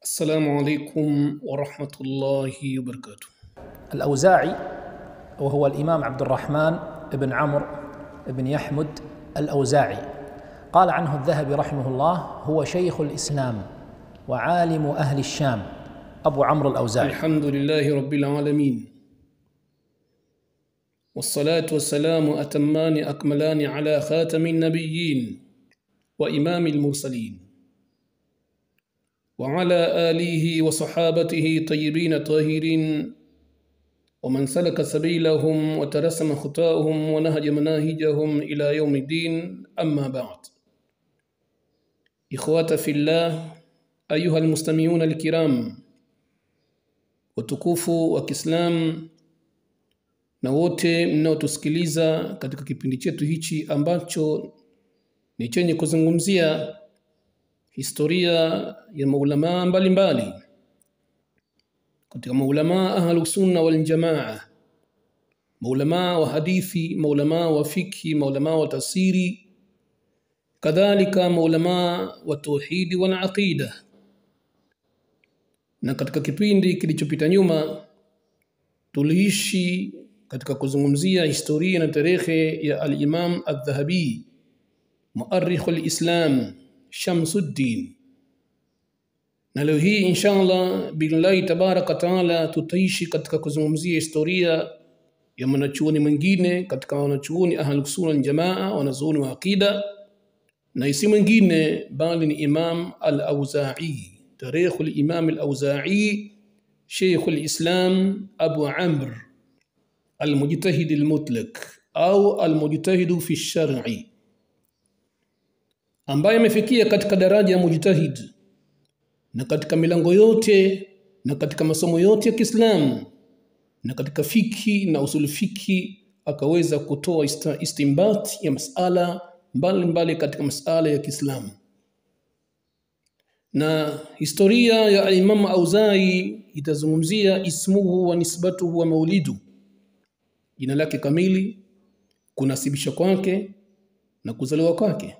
السلام عليكم ورحمة الله وبركاته. الأوزاعي وهو الإمام عبد الرحمن بن عمرو بن يحمد الأوزاعي، قال عنه الذهبي رحمه الله: هو شيخ الإسلام وعالم أهل الشام أبو عمرو الأوزاعي. الحمد لله رب العالمين، والصلاة والسلام أتمان أكملان على خاتم النبيين وإمام المرسلين وعلى آله وصحابته طيبين طاهرين ومن سلك سبيلهم وترسم خطاهم ونهج مناهجهم إلى يوم الدين. أما بعد، إخوة في الله، أيها المستمعون الكرام watukufu wa Kiislamu na wote mnaotusikiliza katika kipindi chetu hichi ambacho ni chenye kuzungumzia historia ya maulama mbalimbali katika maulama ahlus sunna wal jamaa, maulama wa hadithi, maulama wa fikhi, maulama wa tafsiri, kadhalika maulama wa tauhidi wal aqida. Na katika kipindi kilichopita nyuma tuliishi katika kuzungumzia historia na tarehe ya al-Imam al-Dhahabi, muarrikh al-Islam Shamsuddin. Na leo hii inshallah billahi tabaraka taala tutaishi katika kuzungumzia historia ya mwanachuoni mwingine katika wanachuoni ahlus sunna wal jamaa, wanazuoni wa aqida, na isi mwingine bali ni Imam al-Auza'i. تاريخ الإمام الأوزاعي شيخ الإسلام أبو عمرو المجتهد المطلق أو المجتهد في الشرع، ambaye amefikia katika daraja ya mujtahid na katika milango yote na katika masomo yote ya Kiislamu na katika fiki na usul fiki akaweza kutoa istinbat ya masala mbalimbali katika masala ya Kiislamu. Na historia ya Imam Auza'i itazungumzia ismuhu wa nisbatuhu wa maulidu, jina lake kamili, kunasibisha kwake na kuzaliwa kwake.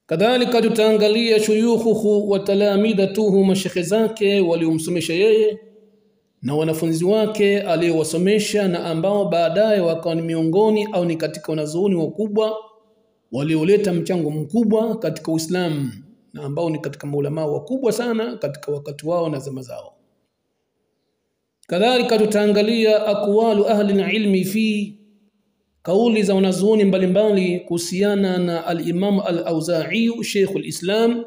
Kadhalika tutaangalia shuyukhuhu wa talamidatuhu, mashekhe zake waliomsomesha yeye na wanafunzi wake aliyowasomesha na ambao baadaye wakawa ni miongoni au ni katika wanazuoni wakubwa walioleta mchango mkubwa katika Uislamu na ambao ni katika maulama wakubwa sana katika wakati wao na zama zao. Kadhalika tutaangalia aqwalu ahli ilmi fi, kauli za wanazuoni mbalimbali kuhusiana na al-Imam al-Auza'i Sheikhul Islam.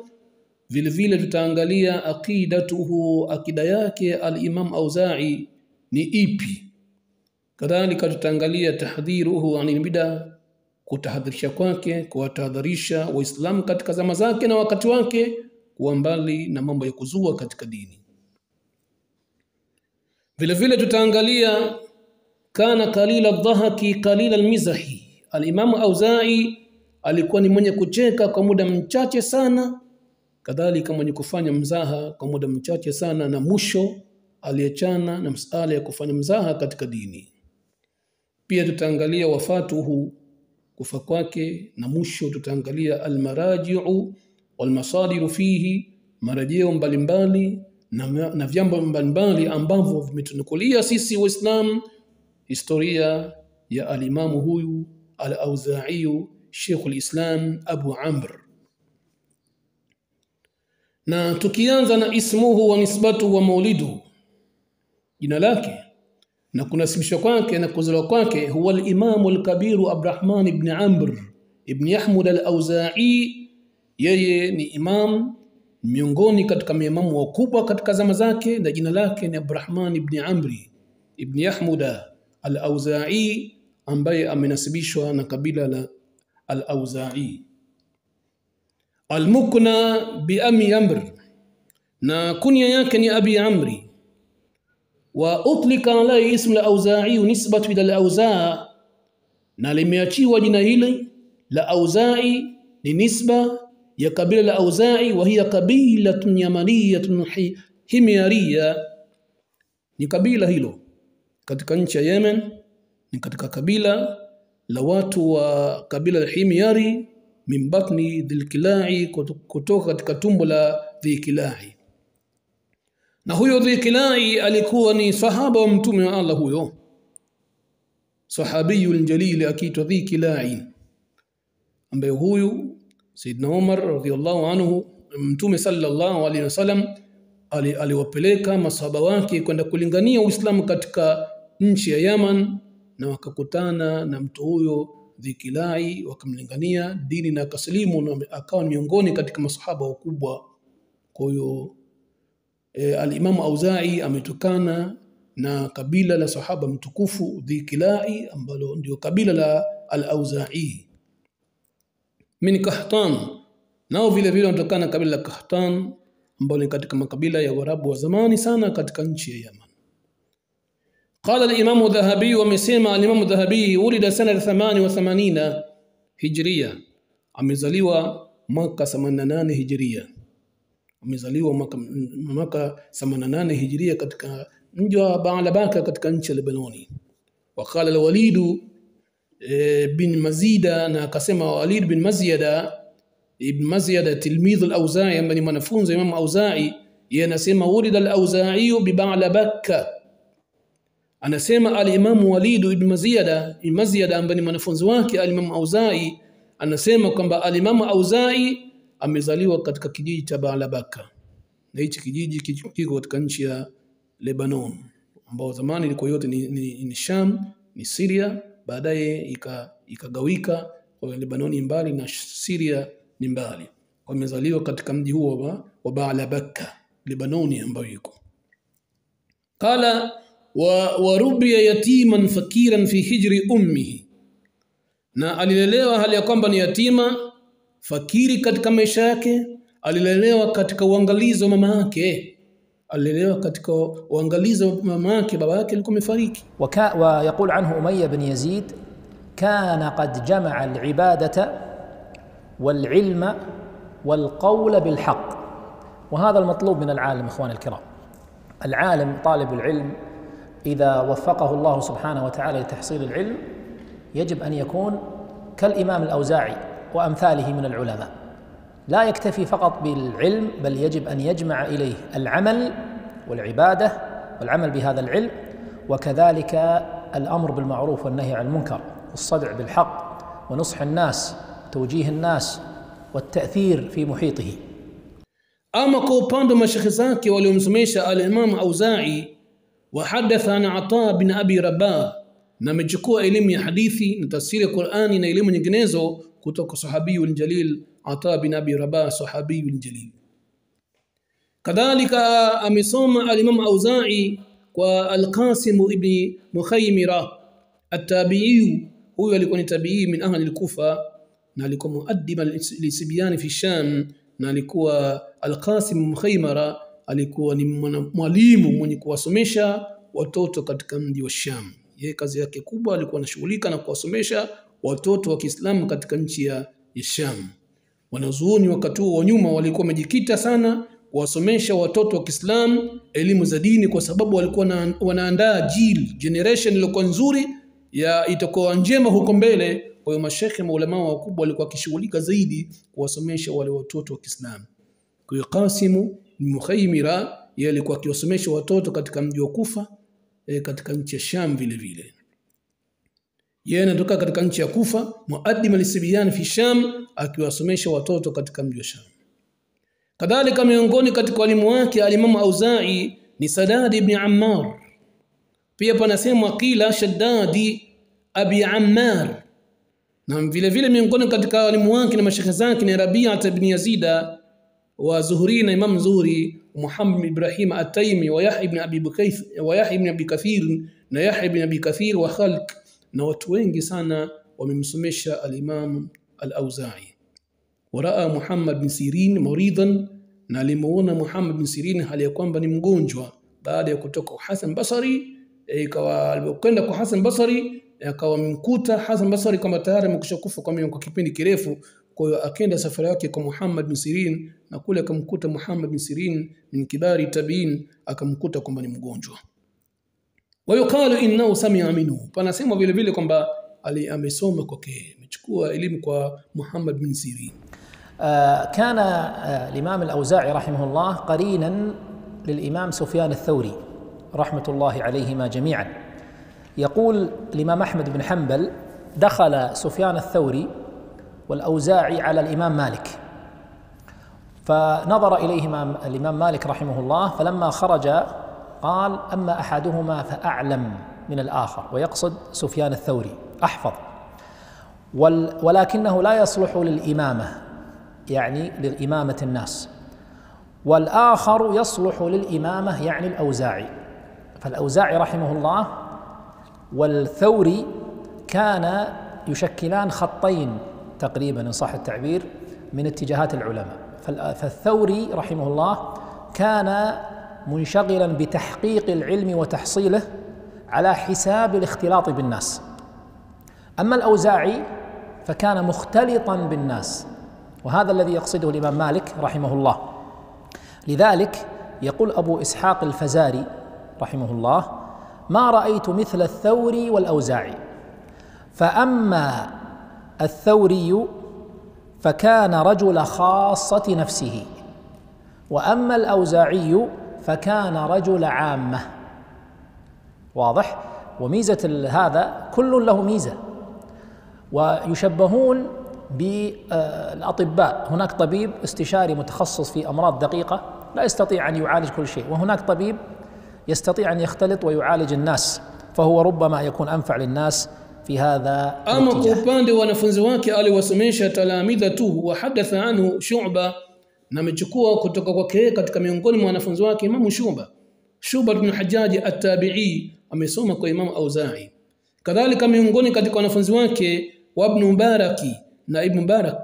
Vile vile tutaangalia aqidatuhu, akida yake al-Imam Auza'i ni ipi. Kadhalika tutaangalia tahdhiruhu anil bid'ah, kutahadharisha kwake, kuwatahadharisha Waislamu katika zama zake na wakati wake kuwa mbali na mambo ya kuzua katika dini. Vile vile tutaangalia kana qalila dhahaki qalila almizahi, al-Imam Auza'i alikuwa ni mwenye kucheka kwa muda mchache sana, kadhalika mwenye kufanya mzaha kwa muda mchache sana, na mwisho aliachana na masuala ya kufanya mzaha katika dini. Pia tutaangalia wafatuhu, kufa kwake, na mwisho tutaangalia almaraji'u walmasadiru fihi, marejeo mbalimbali na vyambo mbalimbali ambavyo vimetunukulia sisi Waislamu historia ya alimamu huyu al-Auza'i Sheikhul Islam Abu Amr. Na tukianza na ismuhu wa nisbatuhu wa maulidu, jina lake na kunasibishwa kwake na kuzaliwa kwake, huwa al-Imam al-Kabir Abdurrahman ibn Amr ibn Yahmud al-Auza'i. Yeye ni imam miongoni katika maimamu wakubwa katika zama zake, na jina lake ni Abdurrahman ibn Amr ibn Yahmud al-Auza'i, ambaye amenasibishwa na kabila la al-Auza'i. Al-Mukna bi Abi Amr, na kunya yake ni Abi Amri. Wa utlika alayhi ismu al-Auza'i nisbatu ila al-Auza', na limeachiwa jina hili la Auza'i ni nisba ya kabila la Auza'i, wa hiya kabilatun yamaniyatun himyariya, ni kabila hilo katika nchi ya Yemen, ni katika kabila la watu wa kabila la Himyari min batni dhilkilai, kutoka katika tumbo la Dhikilai. Na huyo Dhikilai alikuwa ni sahaba wa mtume wa Allah, huyo sahabiyul jalil akiitwa Dhikilai, ambaye huyu Saidna Umar radhiyallahu anhu, mtume sallallahu alaihi wasallam aliwapeleka masahaba wake kwenda kulingania Uislamu katika nchi ya Yaman, na wakakutana na mtu huyo Dhikilai, wakamlingania dini na akaslimu, na akawa miongoni katika masahaba wakubwa. Kwa hiyo al-Imam Auza'i ametokana na kabila la sahaba mtukufu Dhikilai, ambalo ndio kabila la al-Auza'i min Kahtan. Nao vile vile wanatokana na kabila la Kahtan, ambalo ni katika makabila ya Waarabu wa zamani sana katika nchi ya Yaman. Qala al-Imam Dhahabi, wamesema al-Imam Dhahabi, ulida sana 88 Hijria, amezaliwa mwaka 88 Hijria, amezaliwa mwaka 88 Hijria katika mji wa Baalabaka katika nchi ya Lebanoni. Wa qala al-Walid bin Mazida, na akasema Walid bin Mazyada ibn Mazyada tilmidh al-Auza'i, ambaye ni mwanafunzi Imam Auza'i, yeye anasema ulida al-Auza'i bi Baalabaka. Anasema al-Imam Walid ibn Mazyada ambaye ni mwanafunzi wake al-Imam Auza'i, anasema kwamba al-Imam Auza'i amezaliwa katika kijiji cha Baalabaka, na hichi kijiji kiko katika nchi ya Lebanon, ambao zamani ilikuwa yote ni Sham, ni Syria, baadaye ikagawika, kwa Lebanoni mbali na Syria ni mbali. Wamezaliwa katika mji huo wa Baalabaka Lebanoni ambao yuko. Qala wa rubiya yatiman fakiran fi hijri ummihi, na alilelewa hali ya kwamba ni yatima fakiri katika maisha yake. Alilelewa katika uangalizi wa mama yake, alilelewa katika uangalizi wa mama yake, baba yake alikuwa amefariki. Wa yaqul anhu Umayya bin Yazid, kana qad jama'a al-ibadata wal-ilma wal-qawla bil-haqq. وهذا المطلوب من العالم إخواني الكرام. العالم طالب العلم إذا وفقه الله سبحانه وتعالى لتحصيل العلم يجب أن يكون كالإمام الأوزاعي وأمثاله من العلماء، لا يكتفي فقط بالعلم، بل يجب أن يجمع إليه العمل والعبادة والعمل بهذا العلم، وكذلك الأمر بالمعروف والنهي عن المنكر والصدع بالحق ونصح الناس وتوجيه الناس والتأثير في محيطه. Ama kwa upande wa mashekhi zake waliomsomesha al-Imam Auza'i, wahadatha an Ata bin Abi Rabah, na amechukua elimu ya hadithi na tafsiri ya Qur'ani na elimu nyinginezo kutoka sahabiyul jalil Ata bin Abi Rabah, sahabiyul jalil. Kadhalika amesoma al-Imam Auza'i kwa al-Qasim ibn Mukhaymira at-Tabi'i. Huyo alikuwa ni tabi'i min ahli al-Kufa, na alikuwa muaddiba li-Sibyan fi Sham, na alikuwa al-Qasim Mukhaymira alikuwa ni mwalimu mwenye kuwasomesha watoto katika mji wa Sham. Yeye kazi yake kubwa alikuwa anashughulika na kuwasomesha watoto wa Kiislamu katika nchi ya Sham. Wanazuoni wakati huo wa nyuma walikuwa wamejikita sana kuwasomesha watoto wa Kiislamu elimu za dini, kwa sababu walikuwa wanaandaa generation iliyokuwa nzuri ya itakuwa njema huko mbele. Kwa hiyo mashekhe maulama wakubwa walikuwa kishughulika zaidi kuwasomesha wale watoto wa Kiislamu. Kwa hiyo Qasim Mukhaymira yeye alikuwa akiwasomesha watoto katika mji wa Kufa, katika nchi ya Sham vile vile. Yeye anatoka katika nchi ya Kufa, muaddim al-Sibyan fi Sham, akiwasomesha watoto katika mji wa Sham. Kadhalika miongoni katika walimu wake al-Imam Auza'i ni Sadad ibn Ammar. Pia panasema qila Shaddadi Abi Ammar. Na vile vile miongoni katika walimu wake na mashekhe zake ni Rabi'a ibn Yazida wa Zuhri na Imam Zuhri, Muhammad Ibrahim at-Taymi wa Yahya ibn Abi Kathir na Yahya ibn Abi Kathir wa Khalq, na watu wengi sana wamemsomesha al-Imam al-Auza'i. Waraa Muhammad bin Sirin maridan, na alimuona Muhammad bin Sirin hali ya kwamba ni mgonjwa baada ya kutoka Hasan Basri. Ikawa alipokwenda kwa Hasan Basri akawa mkuta Hasan Basri kama tayari amekwishakufa kwa kipindi kirefu. Kwa hiyo akaenda safari yake kwa Muhammad bin Sirin, na kule akamkuta Muhammad bin Sirin min kibari tabiin, akamkuta kwamba ni mgonjwa. Wa yuqalu innahu sami'a minhu, panasema vile vile kwamba amesoma kwake, amechukua elimu kwa Muhammad bin Sirin. كان الإمام الأوزاعي رحمه الله قرينا للإمام سفيان الثوري رحمة الله عليهما جميعا. يقول الإمام أحمد بن حنبل: دخل سفيان الثوري والأوزاعي على الإمام مالك، فنظر إليهما الإمام مالك رحمه الله، فلما خرج قال: أما أحدهما فأعلم من الآخر، ويقصد سفيان الثوري، أحفظ، ولكنه لا يصلح للإمامة، يعني لإمامة الناس، والآخر يصلح للإمامة، يعني الأوزاعي. فالأوزاعي رحمه الله والثوري كان يشكلان خطين تقريبا إن صح التعبير من اتجاهات العلماء. فالثوري رحمه الله كان منشغلا بتحقيق العلم وتحصيله على حساب الاختلاط بالناس، أما الأوزاعي فكان مختلطا بالناس، وهذا الذي يقصده الإمام مالك رحمه الله. لذلك يقول أبو إسحاق الفزاري رحمه الله: ما رأيت مثل الثوري والأوزاعي، فأما الثوري فكان رجل خاصة نفسه، وأما الأوزاعي فكان رجل عامة. واضح؟ وميزة هذا كل له ميزة، ويشبهون بالأطباء. هناك طبيب استشاري متخصص في أمراض دقيقة لا يستطيع أن يعالج كل شيء، وهناك طبيب يستطيع أن يختلط ويعالج الناس، فهو ربما يكون أنفع للناس في هذا أما الاتجاه. كupande wanafunzi wake aliwasomesha talamidha tu, wahadatha anhu Shu'ba, na amechukua kutoka kwake katika miongoni mwa wanafunzi wake Imam Shu'ba ibn Hajjaj at-Tabi'i amesoma kwa Imam Auza'i. Kadhalika miongoni katika wanafunzi wake wa Ibn Mubaraki na Ibn Mubarak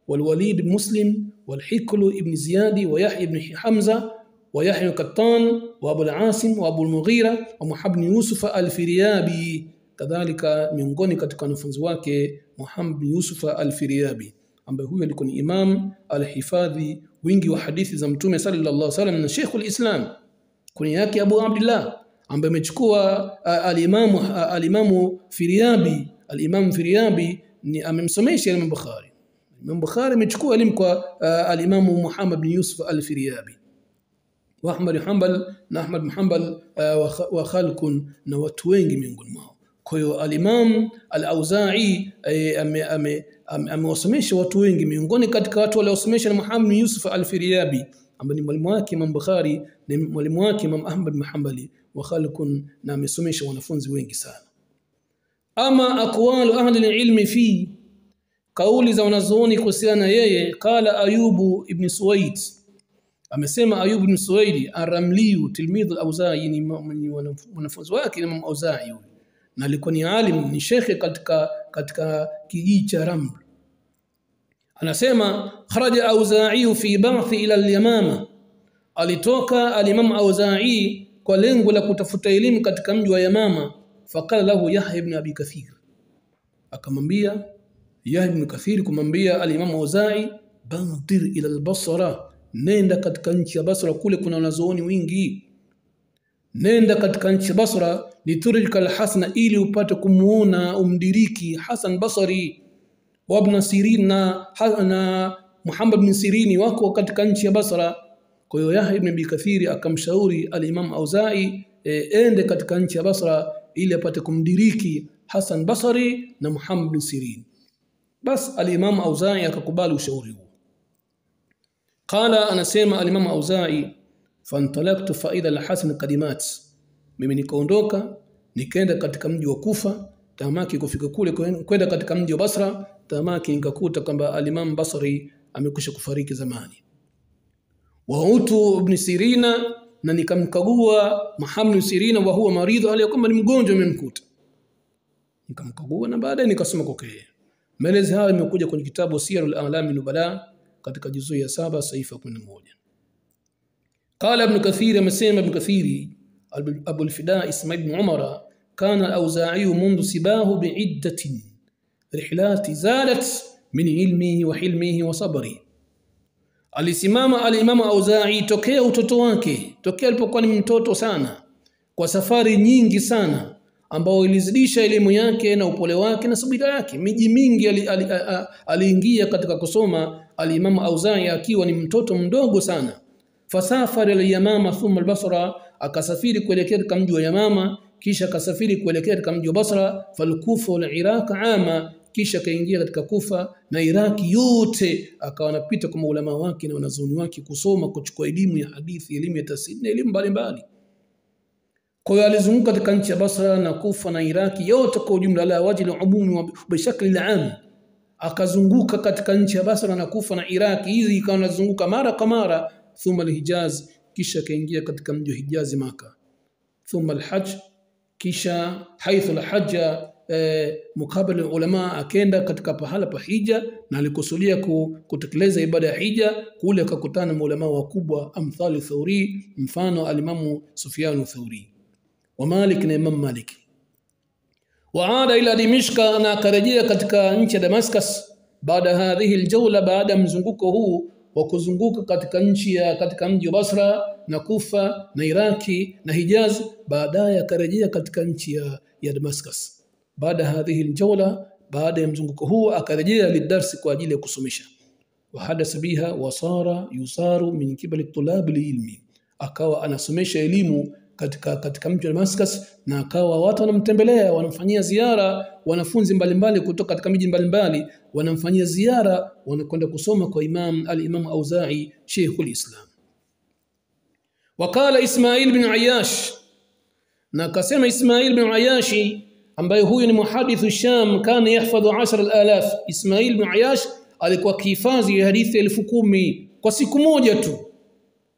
wal Walid Muslim wal Hiklu ibn Ziyadi wa Yahya ibn Hamza wa Yahya Qattan wa Abu al-Asim wa Abu al-Mughira wa Muhammad ibn Yusuf al-Firyabi. Kadhalika miongoni katika wanafunzi wake Muhammad ibn Yusuf al-Firyabi, ambaye huyo alikuwa ni imam al-hifadhi wingi wa hadithi za Mtume sallallahu alaihi wasallam, na Sheikh al-Islam kunia yake Abu Abdullah, ambaye amechukua al-Imam Firyabi. Al-Imam Firyabi ni amemsomesha Imam Bukhari. Imam Bukhari amechukua elimu kwa al-Imam Muhammad bin Yusuf al-Firyabi wa Ahmad Hanbal na Ahmad bin Hanbal wa khalqun na watu wengi miongoni mwao. Kwa hiyo al-Imam al-Auza'i amewasomesha watu wengi, miongoni katika watu waliosomesha na Muhammad bin Yusuf al-Firyabi ambaye ni mwalimu wake Imam Bukhari, ni mwalimu wake Imam Ahmad bin Hanbali wa khalqun, na amesomesha wanafunzi wengi sana. Ama aqwalu ahli al-ilmi fi, kauli za wanazuoni kuhusiana yeye, qala Ayubu ibn Suwaid, amesema Ayubu ibn Suwaid ar-Ramli tilmidh al-Auza'i, ni mwanafunzi wake Imam Auza'i, na alikuwa ni alim, ni shekhe katika kijiji cha Raml. Anasema kharaja Auza'i fi ba'thi ila al-Yamama, alitoka al-Imam Auza'i kwa lengo la kutafuta elimu katika mji wa Yamama. Faqala lahu Yahya ibn Abi Kathir, akamwambia Yahya ibn Kathir kumwambia al-Imam Auza'i, bandir ila al-Basra, nenda katika nchi ya Basra, kule kuna wanazuoni wingi, nenda katika nchi ya Basra, liturika al-Hasan, ili upate kumuona umdiriki Hasan Basri wa Ibn Sirin na Muhammad bin Sirini wako katika nchi ya Basra. Kwa hiyo Yahya ibn Abi Kathir akamshauri al-Imam Auza'i ende katika nchi ya Basra ili apate kumdiriki Hasan Basri na Muhammad bin Sirin. Bas al-Imam Auza'i akakubali ushauri huo. Qala, anasema al-Imam Auza'i, fantalaqtu fa idha al-Hasan qadimat, mimi nikaondoka nikaenda katika mji wa Kufa, tamaki kufika kule kwenda katika mji wa Basra, tamaki nikakuta kwamba al-Imam Basri amekwisha kufariki zamani. Wa utu ibn Sirina, na nikamkagua Muhammad bin Sirina wa huwa maridhu, aliyokuwa ni mgonjwa amemkuta, nikamkagua na baadaye nikasoma kwake. Maelezo haya yamekuja kwenye kitabu Siyarul A'lam Nubala katika juzuu ya 7 saifa 11. Qala Ibn Kathir, amesema Ibn Kathiri Abu al-Fida Ismail ibn Umar, kana al-Auza'i mundu sibahu bi'iddatin rihlati zalat min ilmihi wa hilmihi wa sabri. Alisimama al-Imam Auza'i tokea utoto wake, tokea alipokuwa ni mtoto sana, kwa safari nyingi sana ambao ilizidisha elimu yake na upole wake na subira yake. Miji mingi aliingia katika kusoma al-Imam Auza'i akiwa ni mtoto mdogo sana. Fasafara al-Yamama thumma al-Basra, akasafiri kuelekea katika mji wa Yamama, kisha akasafiri kuelekea katika mji wa Basra. Falkufa wal Iraq ama, kisha kaingia katika Kufa na Iraki yote, akawa anapita kwa maulama wake na wanazuoni wake kusoma, kuchukua elimu ya hadithi, elimu ya tafsiri na elimu mbalimbali. Kwa hiyo alizunguka katika nchi ya Basra na Kufa na Iraki yote kwa ujumla, la wajhi al-umumi wa bishakli al-am. Akazunguka katika nchi ya Basra na Kufa na Iraki, hizi ikawa anazunguka mara kwa mara. Thumma al-Hijaz, kisha kaingia katika mji wa Hijaz Makkah. Thumma al-Hajj, kisha haithu al-hajja mukabala ulama, akenda katika pahala pa hija na alikusudia kutekeleza ibada ya hija. Kule akakutana na ulama wakubwa amthali Thawri, mfano al-Imam Sufyan Thawri wa Malik na Imam Malik. Waada ila Dimishka, na akarejea katika nchi ya Damascus baada hadhihi aljawla, baada mzunguko huu wa kuzunguka katika katika mji wa Basra na Kufa na Iraki na Hijaz. Baadaye akarejea katika nchi ya Damascus. Baada hadhihi aljawla, baada ya mzunguko huu akarejea lidarsi kwa ajili ya kusomesha. Wa hadatha biha wasara yusaru min kibali tulab ilmi, akawa anasomesha elimu katika mji wa Damascus, na akawa watu wanamtembelea, wanamfanyia ziara, wanafunzi mbalimbali kutoka katika miji mbalimbali wanamfanyia ziara, wanakwenda kusoma kwa al-Imam Auza'i Sheikhul Islam. Wakala Ismail bin Ayash, na akasema Ismail bin Ayashi ambaye huyu ni muhadithu Sham, kana yahfadhu 10,000. Ismail bin Ayash alikuwa kihifadhi hadithi 10,000 kwa siku moja tu.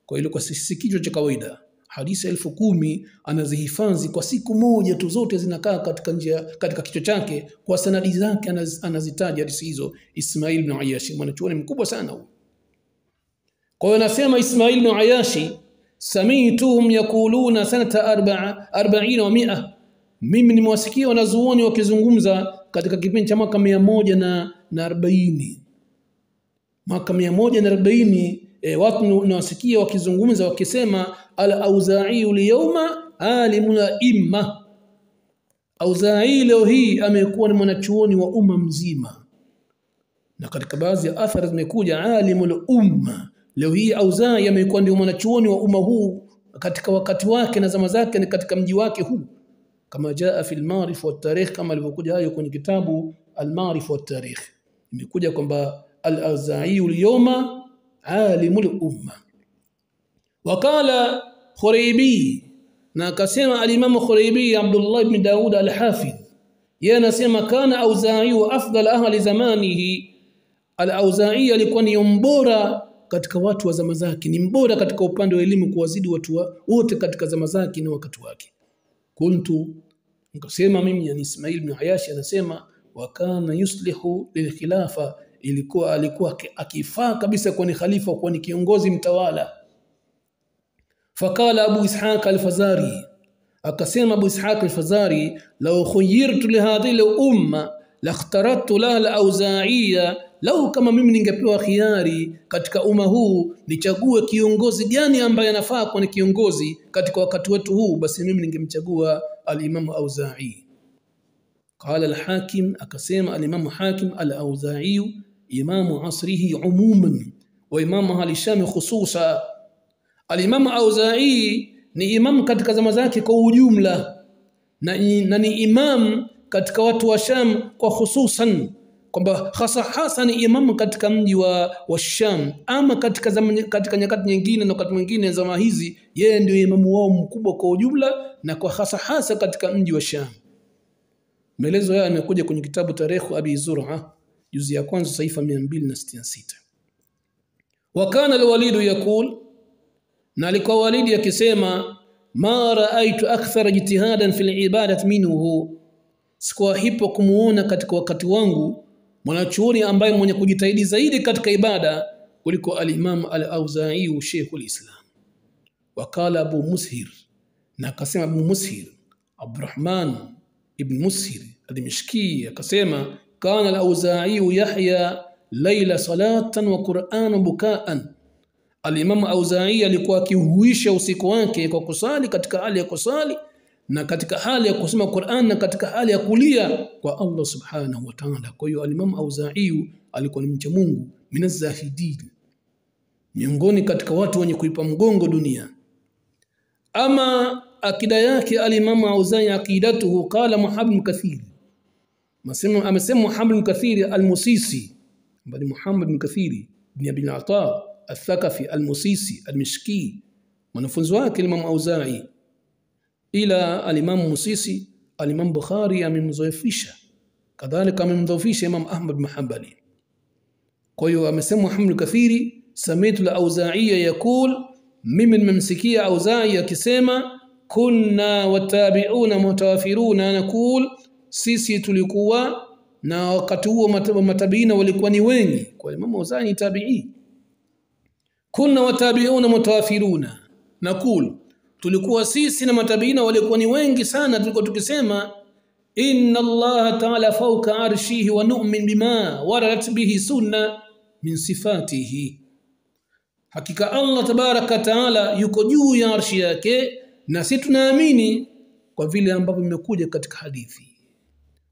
Kwa hiyo kwa kichwa cha kawaida hadithi 10,000 anazihifadhi kwa siku moja tu, zote zinakaa katika kichwa chake, kwa sanadi zake anazitaja hadithi hizo. Ismail bin Ayashi mwanachuoni mkubwa sana huyo. Kwa hiyo anasema Ismail bin Ayashi, samituhum yakuluna sanata 40 wa 100, mimi nimewasikia wanazuoni wakizungumza katika kipindi cha mwaka 140. Mwaka 140 watu nawasikia wakizungumza wakisema al-Auza'i al-yawma alimul imma. Auza'i leo hii amekuwa ni mwanachuoni wa umma mzima, na katika baadhi ya athari zimekuja alimul umma. Leo hii Auza'i amekuwa ndio mwanachuoni wa umma huu katika wakati wake na zama zake, ni katika mji wake huu, kama jaa fi al-Ma'rif wa at-Tarikh, kama alivyokuja hayo kwenye kitabu al-Ma'rif wa at-Tarikh, imekuja kwamba al-Auza'i al-yawma alimul umma. Wakala Khuraybi, na akasema al-Imam Khuraybi Abdullah ibn Daud al-Hafidh, yeye anasema kana Auza'i wa afdal ahli zamanihi. Al-Auza'i alikuwa ni mbora katika watu wa zama zake, ni mbora katika upande wa elimu kuwazidi watu wote katika zama zake na wakati wake. Kuntu, nikasema mimi, yani Ismail ibn Ayashi anasema, wa kana yuslihu lilkhilafa, alikuwa akifaa kabisa kwa ni khalifa, kwa ni kiongozi mtawala. Fakala Abu Ishaq al-Fazari, akasema Abu Ishaq al-Fazari, law khuyirtu li hadhihi al-umma lakhtaratu laha al-Auza'iyya, lau kama mimi ningepewa khiari katika umma huu nichague kiongozi gani ambaye anafaa kwa ni kiongozi katika wakati wetu huu, basi mimi ningemchagua al-Imam Auza'i. Qala al-Hakim, akasema al-Imam Hakim, al-Auza'i imamu asrihi umuman wa imamu al-Sham khususa. Al-Imam Auza'i ni imam katika zama zake kwa ujumla, na ni imam katika watu wa Sham kwa hususan, kwamba hasa ni imam katika mji wa Sham, ama katika nyakati nyingine na wakati mwingine zama hizi yeye ndio imamu wao mkubwa kwa ujumla, na kwa hasa katika mji wa Sham. Maelezo haya yamekuja kwenye kitabu Tarikh Abi Zur'a juzi ya kwanza saifa 266. Wakana al-Walid yakul, na alikuwa Walidi akisema, ma raaitu akthara jitihadan fil ibadati minhu, sikuwa hipo kumuona katika wakati wangu mwanachuoni ambaye mwenye kujitahidi zaidi katika ibada kuliko al-Imam al-Auza'i Sheikhul Islam. Wakala Abu Mushir, na akasema Abu Mushir Abdurrahman ibn Mushir al-Dimishki, akasema kana al-Auza'i yahya layla salatan wa Qur'an bukaan. Al-Imam Auza'i alikuwa akihuisha usiku wake kwa kusali katika hali ya kusali, na katika hali ya kusoma Qur'an na katika hali ya kulia kwa Allah subhanahu wa ta'ala. Kwa hiyo al-Imam Auza'i alikuwa ni mcha Mungu, minazahidin, miongoni katika watu wenye kuipa mgongo dunia. Ama akida yake al-Imam Auza'i, aqidatuhu, qala Muhammad bin Kathir, amesema Muhammad bin Kathir al-Musisi, bali Muhammad bin Kathir ibn Abi al-Ata al-Thaqafi al-Musisi al-Mishki, mwanafunzi wake Imam Auza'i. Ila al-Imam Musisi, al-Imam Bukhari amemdhoofisha, kadhalika amemdhoofisha Imam Ahmad bin Hanbali. Kwa hiyo amesema Muhammad bin Kathir, samitu al-Auza'i yaqul, mimi nimemsikia Auza'i akisema, kunna watabi'una mutawafiruna naqul, sisi tulikuwa na wakati huo matabiina walikuwa ni wengi. Kwa Imam Auza'i ni tabi'i. Kunna watabi'una mutawafiruna naqul, tulikuwa sisi na matabiina walikuwa ni wengi sana, tulikuwa tukisema inna Allah ta'ala fawqa arshihi wa nu'min bima waradat bihi sunna min sifatihi, hakika Allah tabaraka taala yuko juu ya arshi yake na sisi tunaamini kwa vile ambavyo vimekuja katika hadithi.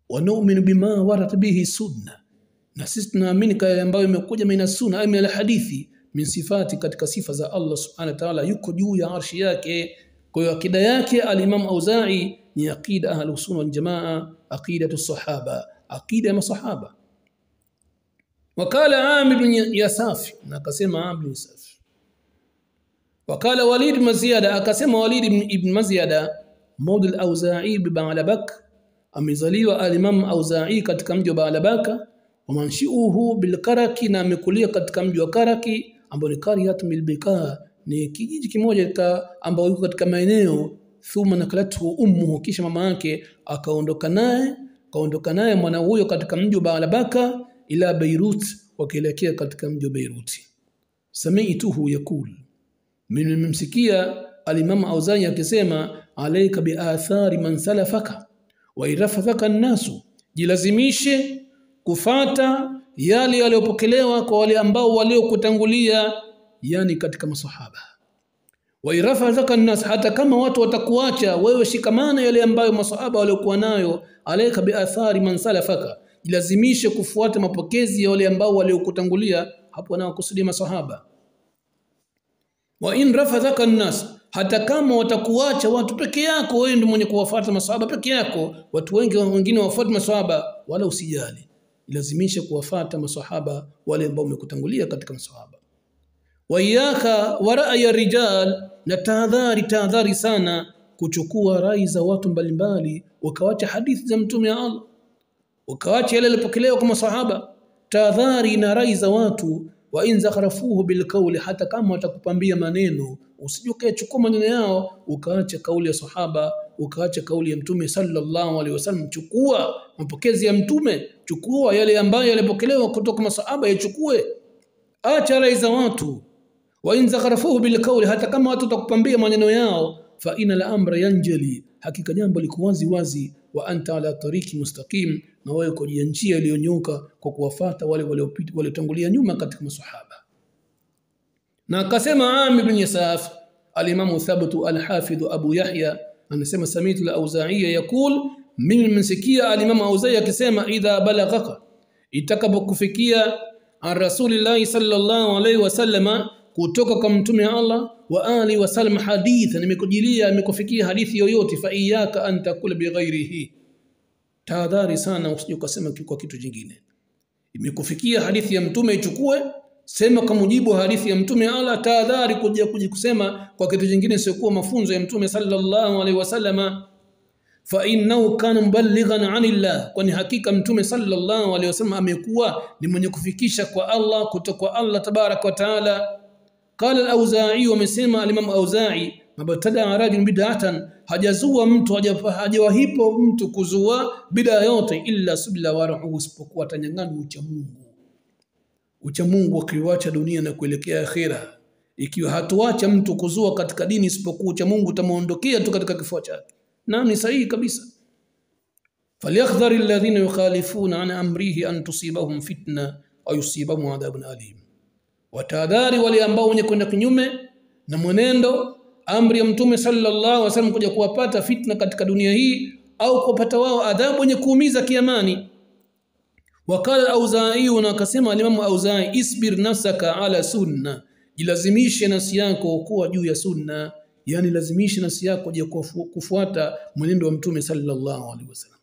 Wa nu'minu bima waradat bihi sunna, na sisi tunaamini kile ambayo imekuja mina sunna au mina hadithi, min sifati, katika sifa za Allah subhanahu wa ta'ala, yuko juu ya arshi yake. Kwa hiyo akida yake al-Imam Auza'i ni aqida ahlus sunna wal jamaa, aqidatu sahaba, aqida ya masahaba. Wakala Amir bin Yasaf, na akasema Amir bin Yasaf. Wakala Walid bin Ziyada, akasema Walid ibn Maziyada, maudi al-Auza'i bi Ba'labak, amezaliwa al-Imam Auza'i katika mji wa Ba'labaka, wa manshi'uhu bil Karaki, na amekulia katika mji wa Karaki ambao ni qaryatun bil Bika, ni kijiji kimoja ambao yuko katika maeneo. Thumma nakalatu ummuhu, kisha mama yake akaondoka naye mwana huyo katika mji wa Ba'labaka ila Beirut, wakielekea katika mji wa Beirut. Sami'tuhu yaqul, mimi nimemsikia al-Imam Auza'i akisema, alayka bi athari man salafaka wa irafaka an-nasu, jilazimishe kufata yale yaliyopokelewa kwa wale ambao waliokutangulia, yani katika masahaba. Wa irafaka an-nas, hata kama watu watakuacha wewe, shikamana yale ambayo masahaba waliokuwa nayo. Alayka bi athari man salafaka, jilazimishe kufuata mapokezi ya wale ambao waliokutangulia, hapo na kusudia masahaba. Wa in rafadhaka an-nas, hata kama watakuacha watu peke yako, wewe ndio mwenye kuwafuata masahaba peke yako, watu wengine wafuate masahaba, wala usijali, jilazimishe kuwafuata masahaba wale ambao wamekutangulia katika masahaba. Wa iyaka wa ra'ya rijal, na tahadhari sana kuchukua rai za watu mbalimbali, wakawacha hadithi za mtume wa Allah, wakawacha yale yalipokelewa kwa masahaba. Tahadhari na rai za watu. Wa in zakharafuhu bil qawli, hata kama watakupambia maneno, usijuke chukua maneno yao ukaacha kauli ya sahaba, ukaacha kauli ya mtume sallallahu alaihi wasallam. Chukua mapokezi ya mtume, chukua yale ambayo yalipokelewa kutoka masahaba, yachukue, acha rai za watu. Wa in zakharafuhu bil qawli, hata kama watu watakupambia maneno yao, fa inal amra yanjali, hakika jambo liko wazi wazi. Wa anta ala tariki mustaqim, na wewe kwa njia iliyonyoka kwa kuwafuata wale waliotangulia nyuma katika masahaba. Na akasema Amir bin Yasaf, al-Imam Thabtu al-Hafidh Abu Yahya anasema, samitu al-Auza'i yaqul, mimi nimesikia al-Imam Auza'i akisema, idha balaghaka, itakapokufikia an Rasulillah sallallahu alayhi wasallama, kutoka kwa mtume wa Allah wa alihi wasallam, haditha, nimekujilia nimekufikia hadithi yoyote, fa iyyaka an taqula bi ghairihi, tahadhari sana usije ukasema kwa kitu kingine. Imekufikia hadithi ya mtume, ichukue, sema kwa mujibu wa hadithi ya mtume Allah. Tahadhari kuja kusema kwa kitu kingine sio kuwa mafunzo ya mtume sallallahu alaihi wasallama. Fa innahu kana muballighan anillah, kwani hakika mtume sallallahu alaihi wasallam amekuwa ni mwenye kufikisha kwa Allah, kutoka kwa Allah tabaraka wa taala. Qala al-Auza'i, wamesema al-Imam Auza'i, mabtada rajul bid'atan, hajazua mtu, hajawahipo mtu kuzua bid'a yote, illa subla warahu, isipokuwa tanyang'ana ucha Mungu akiwacha dunia na kuelekea akhira. Ikiwa hatuacha mtu kuzua katika dini isipokuwa ucha Mungu, utamuondokea tu katika kifua chake. Na ni sahihi kabisa. Falyahdhari alladhina yukhalifuna an amrihi an tusibahum fitna au yusibahum adhabun alim, watahadhari wale ambao wenye kwenda kinyume na mwenendo amri ya mtume sallallahu alaihi wasallam kuja kuwapata fitna katika dunia hii au kupata wao adhabu yenye kuumiza kiamani. Wakala al-Auza'i, na akasema al-Imam Auza'i, isbir nafsaka ala sunna, jilazimishe nafsi yako kuwa juu ya sunna, yani lazimishe nafsi yako je kufuata mwenendo wa mtume sallallahu alaihi wasallam.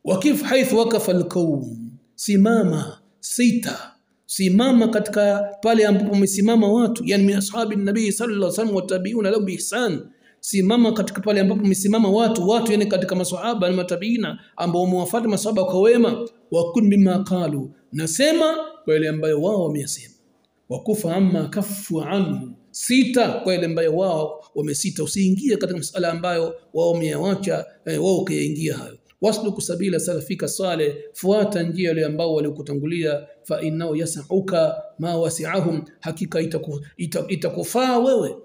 Wakif haithu waqafa al-kawn, simama katika pale ambapo umesimama watu, yani min ashabi nabii sallallahu alaihi wasallam wa tabi'una lahu bi ihsan, simama katika pale ambapo umesimama watu yani katika maswahaba na matabiina ambao wamewafuata maswahaba kwa wema. Wa kun bima qalu, nasema kwa ile ambayo wao wameyasema. Wakufa amma kaffu anhu, sita kwa ile ambayo wao wamesita, usiingie katika masuala ambayo wao wameacha wao kaingia hayo. Wasluku sabila salafika salih, fuata njia ile ambao walikutangulia. Fa innahu yas'uka ma wasi'ahum, hakika itakufaa wewe,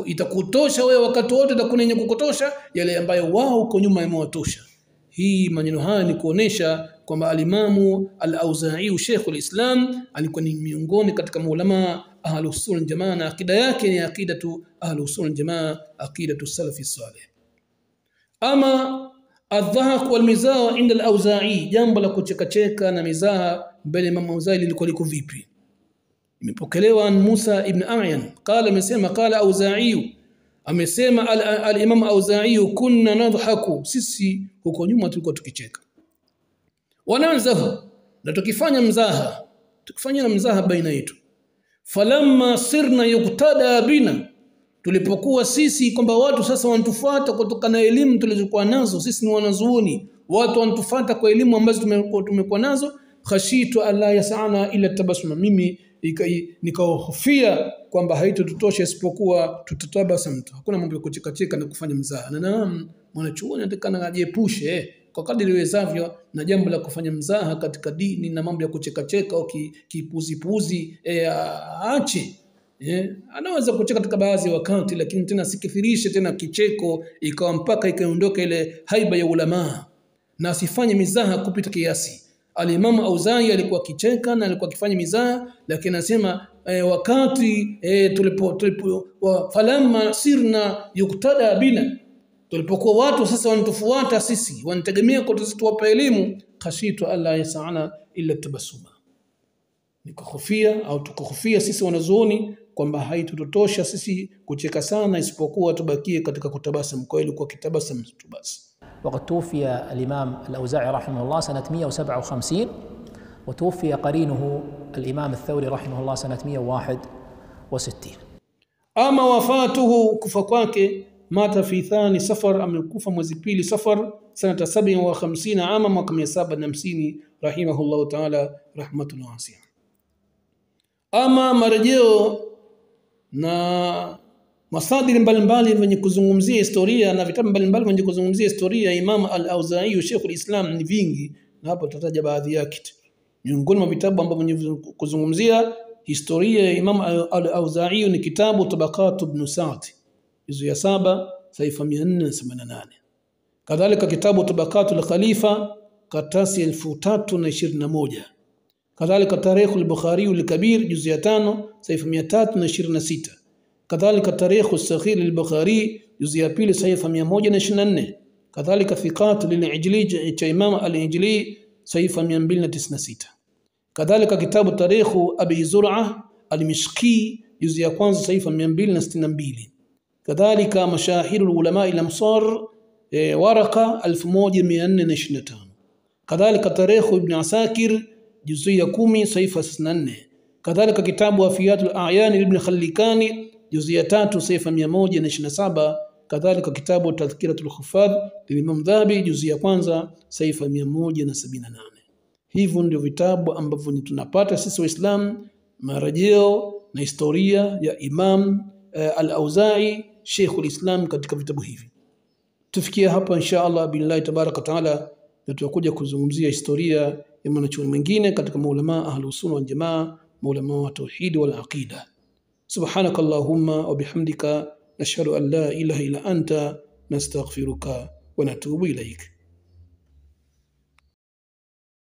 itakutosha wewe wakati wote, itakunyenye kukutosha yale ambayo wao uko nyuma yamewatosha. Hii maneno haya ni kuonesha kwamba al-Imamu al-Auza'i Sheikhul Islam alikuwa ni miongoni katika maulama ahlus sunna jamaa, na akida yake ni akidatu ahlus sunna jamaa, akidatu salafi salih. Ama adh-dhahak wal mizah inda al-Auza'i, jambo la kuchekacheka na mizaha mbele ya Imam Auza'i lilikuwa liko vipi? Imepokelewa an Musa ibn A'yan qala, amesema qala Auza'i, amesema al-Imam Auza'i, kunna nadhaku, sisi huko nyuma tulikuwa tukicheka, wananzahu, na tukifanya mzaha, tukifanya mzaha baina yetu. Falamma sirna yuqtada bina, tulipokuwa sisi kwamba watu sasa wanatufuata kutokana na elimu tulizokuwa nazo, sisi ni wanazuoni, watu wanatufuata kwa elimu ambazo tumekuwa nazo. Khashitu alla yas'ana ila tabasuma, mimi nikahofia kwamba haitotosha isipokuwa tutatabasam tu, hakuna mambo ya kuchekacheka na kufanya mzaha. Na naam, mwanachuoni anatakana ajiepushe kwa kadri iwezavyo na jambo la kufanya mzaha katika dini na mambo ya kuchekacheka au kipuzi aache. Anaweza kucheka katika baadhi ya wakati, lakini tena sikithirishe tena kicheko ikawa mpaka ikaondoka ile haiba ya ulama, na asifanye mizaha kupita kiasi. Al-Imam Auza'i alikuwa kicheka na alikuwa akifanya mizaha, lakini anasema wakati tulipo falamma sirna yuktada bina, tulipokuwa watu sasa wanatufuata sisi, wanategemea kwa sisi tuwapa elimu. Khashitu alla yas'ana illa tabasuma, nikahofia au tukahofia sisi wanazuoni kwamba haitutosha sisi kucheka sana isipokuwa tubakie katika kutabasamu. Kwa hiyo kwa kitabasamu tu basi. وقد توفي الإمام الأوزاعي رحمه الله سنة 157، وتوفي قرينه الإمام الثوري رحمه الله سنة 161. أما وفاته كفاكواك مات في ثاني سفر، أم الكوفة مزبيل سفر سنة 57 عاما mwaka 750 رحمه الله تعالى رحمة واسعة. Ama marejeo na masadiri mbalimbali wenye kuzungumzia historia na vitabu mbalimbali wenye kuzungumzia historia ya Imam al-Auza'i Sheikhul Islam ni vingi, na hapo tutataja baadhi yake. Miongoni mwa vitabu ambavyo wenye kuzungumzia historia ya Imam al-Auza'i ni kitabu Tabaqat ibn Sa'd, juzu ya 7 saifa 488. Kadhalika kitabu Tabaqat al-Khalifa karatasi 1321. Kadhalika Tarikh al-Bukhari al-Kabir juzu ya 5 saifa 326. Kadhalika Tarikh al-Saghir al-Bukhari juzu ya 2 saifa 124. Kadhalika Thiqat lil-Ijli cha Imam al-Ijli saifa 296. Kadhalika kitabu Tarikh Abi Zur'a al-Mishqi juzu ya 1 saifa 262. Kadhalika Mashahir al-Ulama al-Amsar Waraqa 1425. Kadhalika Tarikh Ibn Asakir juzu ya 10 saifa 64. Kadhalika kitabu Wafiyat al-A'yan ibn Khallikani juzu ya 3 saifa 127. Kadhalika kitabu Tadhkiratul Huffadh Imam Dhahabi juzu ya 1 saifa 178. Hivyo ndio vitabu ambavyo tunapata sisi Waislamu marejeo na historia ya Imam al-Auza'i Sheikhul Islam katika vitabu hivi. Tufikia hapa insha Allah billahi tabaraka taala, na tutakuja kuzungumzia historia ya mwanachuoni mwingine katika maulama ahlus sunna wal jamaa, maulama wa tauhid wal aqida. Subhanakallahumma wa bihamdika nashhadu an la ilaha illa anta nastaghfiruka wa natubu ilaik.